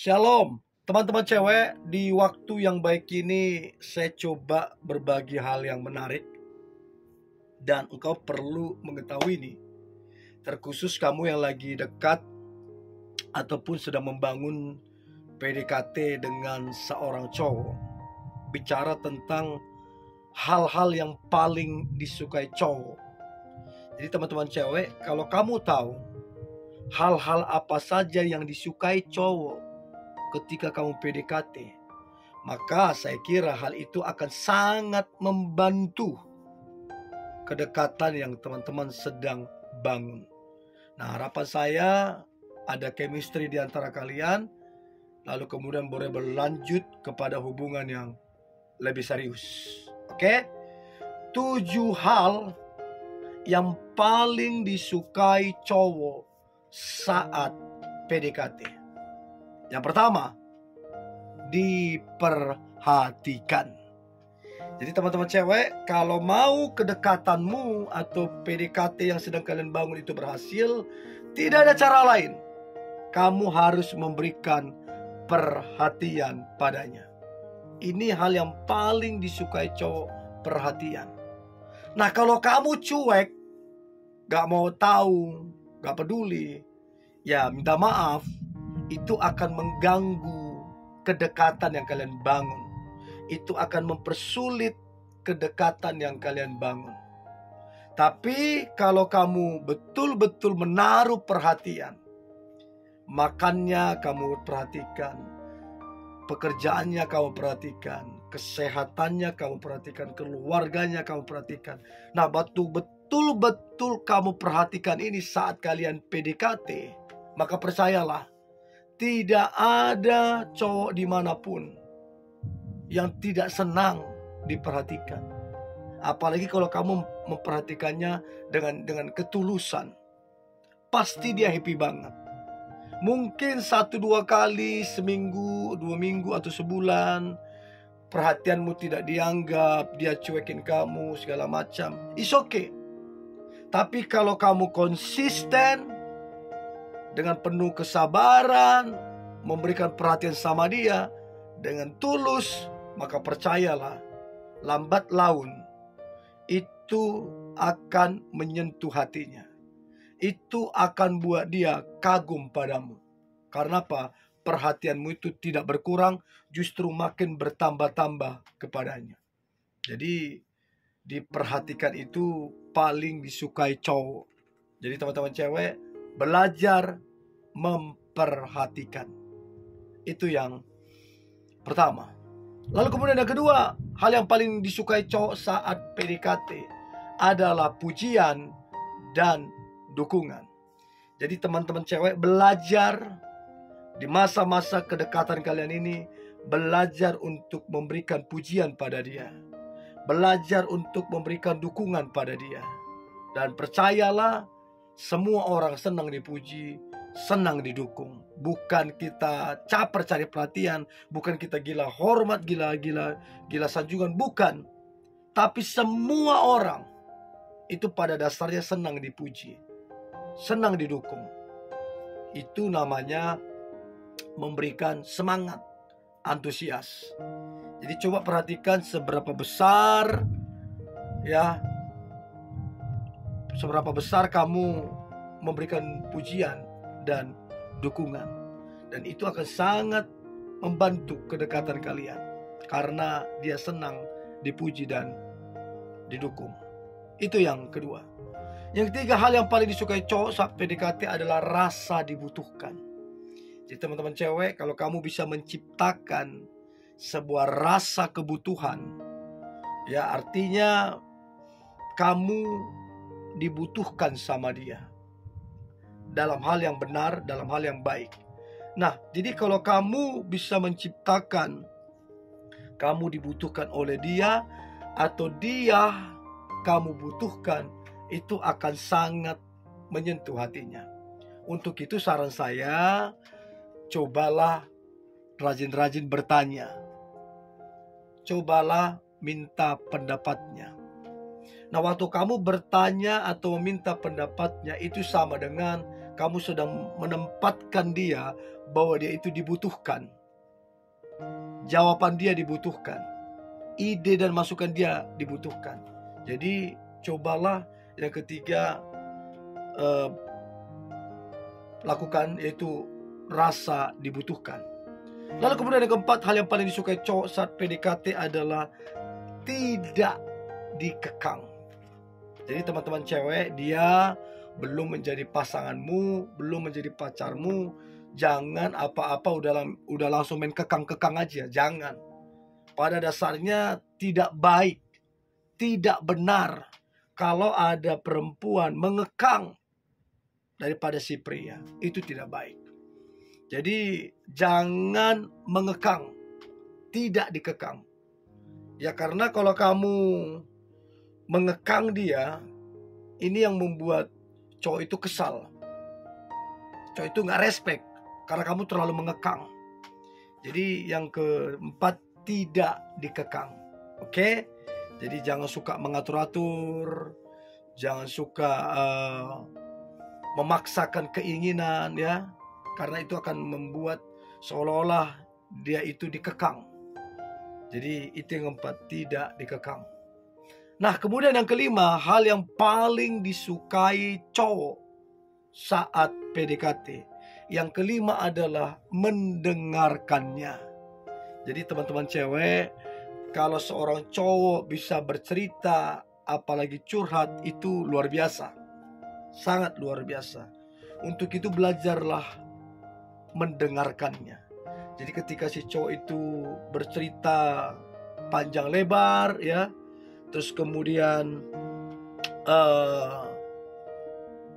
Shalom, teman-teman cewek. Di waktu yang baik ini saya coba berbagi hal yang menarik. Dan engkau perlu mengetahui ini, terkhusus kamu yang lagi dekat ataupun sedang membangun PDKT dengan seorang cowok. Bicara tentang hal-hal yang paling disukai cowok. Jadi teman-teman cewek, kalau kamu tahu hal-hal apa saja yang disukai cowok ketika kamu PDKT, maka saya kira hal itu akan sangat membantu kedekatan yang teman-teman sedang bangun. Nah, harapan saya ada chemistry di antara kalian, lalu kemudian boleh berlanjut kepada hubungan yang lebih serius. Oke? 7 hal yang paling disukai cowok saat PDKT. Yang pertama, diperhatikan. Jadi teman-teman cewek, kalau mau kedekatanmu atau PDKT yang sedang kalian bangun itu berhasil, tidak ada cara lain. Kamu harus memberikan perhatian padanya. Ini hal yang paling disukai cowok, perhatian. Nah, kalau kamu cuek, gak mau tahu, gak peduli, ya minta maaf, itu akan mengganggu kedekatan yang kalian bangun. Itu akan mempersulit kedekatan yang kalian bangun. Tapi kalau kamu betul-betul menaruh perhatian, makannya kamu perhatikan, pekerjaannya kamu perhatikan, kesehatannya kamu perhatikan, keluarganya kamu perhatikan. Nah, betul-betul kamu perhatikan ini saat kalian PDKT, maka percayalah, tidak ada cowok dimanapun yang tidak senang diperhatikan. Apalagi kalau kamu memperhatikannya dengan ketulusan, pasti dia happy banget. Mungkin 1-2 kali seminggu, 2 minggu atau sebulan perhatianmu tidak dianggap, dia cuekin kamu segala macam, it's okay. Tapi kalau kamu konsisten dengan penuh kesabaran memberikan perhatian sama dia dengan tulus, maka percayalah, lambat laun itu akan menyentuh hatinya. Itu akan buat dia kagum padamu. Karena apa? Perhatianmu itu tidak berkurang, justru makin bertambah-tambah kepadanya. Jadi diperhatikan itu paling disukai cowok. Jadi teman-teman cewek, belajar memperhatikan. Itu yang pertama. Lalu kemudian yang kedua, hal yang paling disukai cowok saat PDKT adalah pujian dan dukungan. Jadi teman-teman cewek, belajar di masa-masa kedekatan kalian ini, belajar untuk memberikan pujian pada dia, belajar untuk memberikan dukungan pada dia. Dan percayalah, semua orang senang dipuji, senang didukung. Bukan kita caper cari perhatian, bukan kita gila hormat, gila sanjungan, bukan. Tapi semua orang itu pada dasarnya senang dipuji, senang didukung. Itu namanya memberikan semangat, antusias. Jadi coba perhatikan seberapa besar kamu memberikan pujian dan dukungan. Dan itu akan sangat membantu kedekatan kalian, karena dia senang dipuji dan didukung. Itu yang kedua. Yang ketiga, hal yang paling disukai cowok saat PDKT adalah rasa dibutuhkan. Jadi teman-teman cewek, kalau kamu bisa menciptakan sebuah rasa kebutuhan, ya artinya kamu dibutuhkan sama dia dalam hal yang benar, dalam hal yang baik. Nah, jadi kalau kamu bisa menciptakan kamu dibutuhkan oleh dia, atau dia kamu butuhkan, itu akan sangat menyentuh hatinya. Untuk itu saran saya, cobalah rajin-rajin bertanya. Cobalah minta pendapatnya. Nah, waktu kamu bertanya atau meminta pendapatnya, itu sama dengan kamu sedang menempatkan dia bahwa dia itu dibutuhkan. Jawaban dia dibutuhkan. Ide dan masukan dia dibutuhkan. Jadi cobalah yang ketiga lakukan, yaitu rasa dibutuhkan. Lalu kemudian yang keempat, hal yang paling disukai cowok saat PDKT adalah tidak dikekang. Jadi teman-teman cewek, dia belum menjadi pasanganmu, belum menjadi pacarmu, jangan apa-apa udah langsung main kekang-kekang aja. Jangan. Pada dasarnya tidak baik, tidak benar kalau ada perempuan mengekang daripada si pria. Itu tidak baik. Jadi jangan mengekang, tidak dikekang. Ya karena kalau kamu mengekang dia, ini yang membuat cowok itu kesal. Cowok itu gak respect karena kamu terlalu mengekang. Jadi yang keempat, tidak dikekang. Oke? Jadi jangan suka mengatur-atur, jangan suka memaksakan keinginan, ya. Karena itu akan membuat seolah-olah dia itu dikekang. Jadi itu yang keempat, tidak dikekang. Nah, kemudian yang kelima, hal yang paling disukai cowok saat PDKT. Yang kelima adalah mendengarkannya. Jadi teman-teman cewek, kalau seorang cowok bisa bercerita, apalagi curhat, itu luar biasa. Sangat luar biasa. Untuk itu belajarlah mendengarkannya. Jadi ketika si cowok itu bercerita panjang lebar, ya, terus kemudian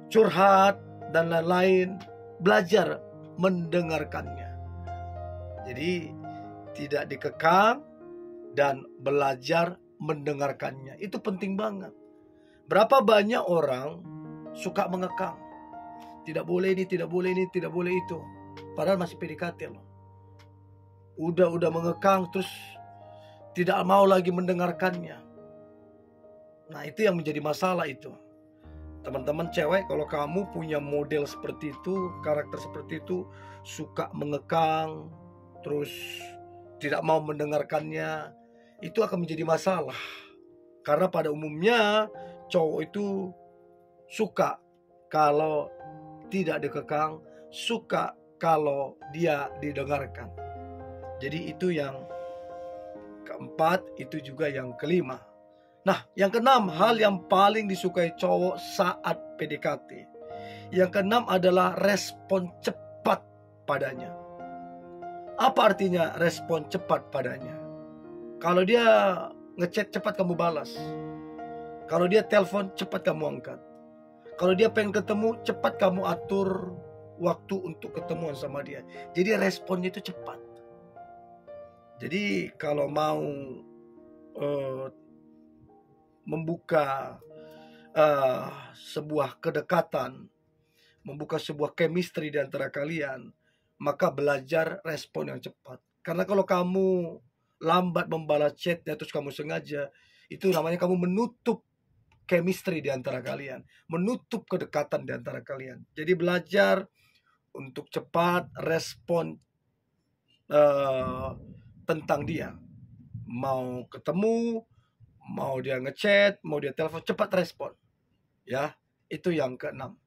curhat dan lain-lain, belajar mendengarkannya. Jadi tidak dikekang dan belajar mendengarkannya. Itu penting banget. Berapa banyak orang suka mengekang. Tidak boleh ini, tidak boleh ini, tidak boleh itu. Padahal masih PDKT loh. Udah mengekang terus tidak mau lagi mendengarkannya. Nah, itu yang menjadi masalah itu. Teman-teman cewek, kalau kamu punya model seperti itu, karakter seperti itu, suka mengekang, terus tidak mau mendengarkannya, itu akan menjadi masalah. Karena pada umumnya cowok itu suka kalau tidak dikekang, suka kalau dia didengarkan. Jadi itu yang keempat, itu juga yang kelima. Nah, yang keenam, hal yang paling disukai cowok saat PDKT. Yang keenam adalah respon cepat padanya. Apa artinya respon cepat padanya? Kalau dia ngechat, cepat kamu balas. Kalau dia telepon, cepat kamu angkat. Kalau dia pengen ketemu, cepat kamu atur waktu untuk ketemuan sama dia. Jadi responnya itu cepat. Jadi kalau mau membuka sebuah kedekatan, membuka sebuah chemistry di antara kalian, maka belajar respon yang cepat. Karena kalau kamu lambat membalas chatnya terus kamu sengaja, itu namanya kamu menutup chemistry di antara kalian, menutup kedekatan di antara kalian. Jadi belajar untuk cepat respon tentang dia. Mau ketemu, mau dia ngechat, mau dia telepon, cepat respon. Ya, itu yang keenam.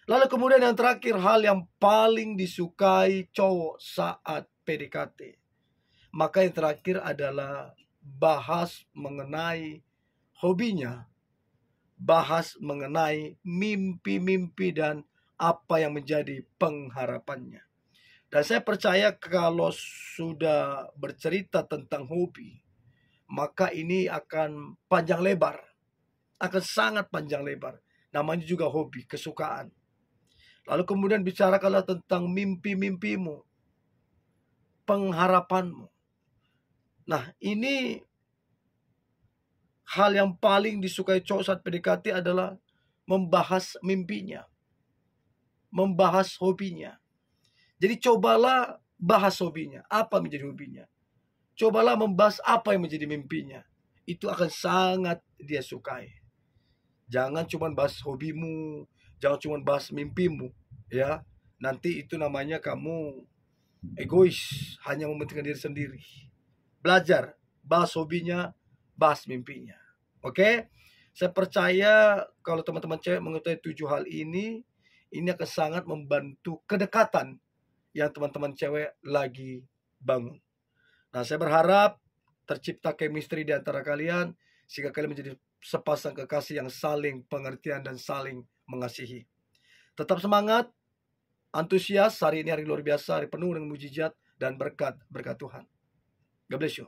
Lalu kemudian yang terakhir, hal yang paling disukai cowok saat PDKT. Maka yang terakhir adalah bahas mengenai hobinya, bahas mengenai mimpi-mimpi dan apa yang menjadi pengharapannya. Dan saya percaya kalau sudah bercerita tentang hobi, maka ini akan panjang lebar, akan sangat panjang lebar. Namanya juga hobi, kesukaan. Lalu kemudian bicarakanlah tentang mimpi-mimpimu, pengharapanmu. Nah, ini hal yang paling disukai cowok saat PDKT adalah membahas mimpinya, membahas hobinya. Jadi cobalah bahas hobinya, apa menjadi hobinya. Cobalah membahas apa yang menjadi mimpinya. Itu akan sangat dia sukai. Jangan cuma bahas hobimu, jangan cuma bahas mimpimu. ya, nanti itu namanya kamu egois, hanya mementingkan diri sendiri. Belajar, bahas hobinya, bahas mimpinya. Oke? Saya percaya kalau teman-teman cewek mengetahui 7 hal ini akan sangat membantu kedekatan yang teman-teman cewek lagi bangun. Nah, saya berharap tercipta chemistry di antara kalian sehingga kalian menjadi sepasang kekasih yang saling pengertian dan saling mengasihi. Tetap semangat, antusias. Hari ini hari luar biasa, hari penuh dengan mujizat dan berkat Tuhan. God bless you.